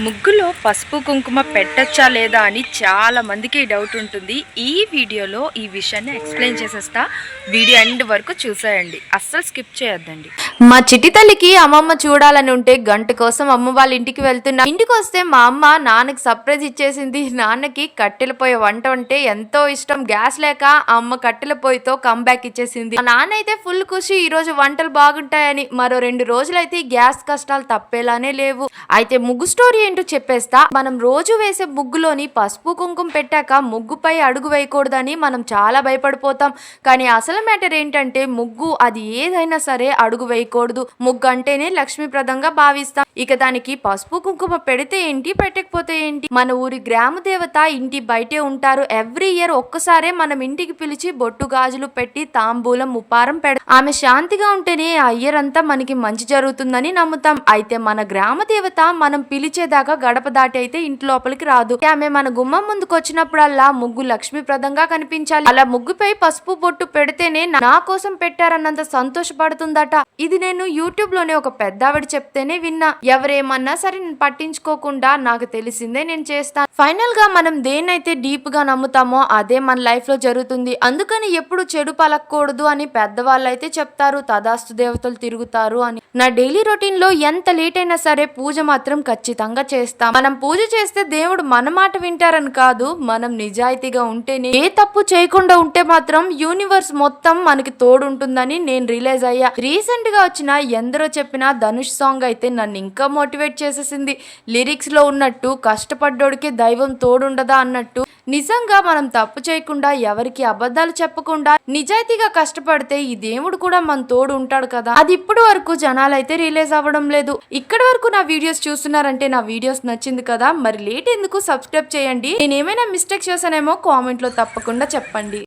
ముగ్గులో పసుపు కుంకుమ పెట్టచ్చా లేదా అని చాలా మందికి డౌట్ ఉంటుంది. ఈ వీడియోలో ఈ విషయాన్ని ఎక్స్ప్లెయిన్ చేసేస్తా. వీడియో ఎండ్ వరకు చూసేయండి, అస్సలు స్కిప్ చేయొద్దండి. మా చిట్టి తల్లికి అమ్మమ్మ చూడాలని ఉంటే గంట కోసం అమ్మ వాళ్ళ ఇంటికి వెళ్తున్నా. ఇంటికి వస్తే మా అమ్మ నాన్నకి సర్ప్రైజ్ ఇచ్చేసింది. నాన్నకి కట్టెల పొయ్యి వంట అంటే ఎంతో ఇష్టం. గ్యాస్ లేక అమ్మ కట్టెల పొయ్యితో కంబ్యాక్ ఇచ్చేసింది. మా నాన్న అయితే ఫుల్ ఖుషి, ఈ రోజు వంటలు బాగుంటాయని. మరో 2 రోజులైతే ఈ గ్యాస్ కష్టాలు తప్పేలానే లేవు. అయితే ముగ్గు స్టోరీ ఏంటో చెప్పేస్తా. మనం రోజు వేసే ముగ్గులోని పసుపు కుంకుమ పెట్టాక ముగ్గుపై అడుగు వేయకూడదని మనం చాలా భయపడిపోతాం. కానీ అసలు మ్యాటర్ ఏంటంటే ముగ్గు అది ఏదైనా సరే అడుగు వేయకూడదు. ముగ్గు అంటేనే లక్ష్మీప్రదంగా భావిస్తాం. ఇక దానికి పసుపు కుంకుమ పెడితే ఏంటి, పెట్టకపోతే ఏంటి? మన ఊరి గ్రామ దేవత ఇంటి బయటే ఉంటారు. ఎవ్రీ ఇయర్ ఒక్కసారే మనం ఇంటికి పిలిచి బొట్టు గాజులు పెట్టి తాంబూలం ఉపారం పెడతాం. ఆమె శాంతిగా ఉంటేనే ఆ ఇయర్ అంతా మనకి మంచి జరుగుతుందని నమ్ముతాం. అయితే మన గ్రామ దేవత మనం పిలిచేదాకా గడప దాటి అయితే ఇంటి లోపలికి రాదు. ఆమె మన గుమ్మం ముందుకు వచ్చినప్పుడల్లా ముగ్గు లక్ష్మీప్రదంగా కనిపించాలి. అలా ముగ్గుపై పసుపు బొట్టు పెడితేనే నా కోసం పెట్టారన్నంత సంతోషపడుతుందట. ఇది నేను యూట్యూబ్ లోనే ఒక పెద్దావిడ చెప్తేనే విన్నా. ఎవరేమన్నా సరే నేను పట్టించుకోకుండా నాకు తెలిసిందే నేను చేస్తాను. ఫైనల్ గా మనం దేన్నైతే డీప్ గా నమ్ముతామో అదే మన లైఫ్ లో జరుగుతుంది. అందుకని ఎప్పుడు చెడు పలకూడదు అని పెద్దవాళ్ళు అయితే చెప్తారు. తదాస్తు దేవతలు తిరుగుతారు అని. నా డైలీ రొటీన్ లో ఎంత లేట్ అయినా సరే పూజ మాత్రం ఖచ్చితంగా చేస్తాం. మనం పూజ చేస్తే దేవుడు మన మాట వింటారని కాదు, మనం నిజాయితీగా ఉంటేనే, ఏ తప్పు చేయకుండా ఉంటే మాత్రం యూనివర్స్ మొత్తం మనకి తోడుంటుందని నేను రియలైజ్ అయ్యా. రీసెంట్ గా వచ్చిన ఎందరో చెప్పిన ధనుష్ సాంగ్ అయితే నన్ను ఇంకా మోటివేట్ చేసేసింది. లిరిక్స్ లో ఉన్నట్టు కష్టపడ్డోడికి దైవం తోడుండదా అన్నట్టు నిజంగా మనం తప్పు చేయకుండా, ఎవరికి అబద్ధాలు చెప్పకుండా నిజాయితీగా కష్టపడితే ఈ దేవుడు కూడా మన తోడు ఉంటాడు కదా. అది ఇప్పటి వరకు జనాలైతే రిలీజ్ అవ్వడం లేదు. ఇక్కడి వరకు నా వీడియోస్ చూస్తున్నారంటే నా వీడియోస్ నచ్చింది కదా, మరి లేట్ ఎందుకు, సబ్స్క్రైబ్ చేయండి. నేను ఏమైనా మిస్టేక్ చేశానేమో కామెంట్ లో తప్పకుండా చెప్పండి.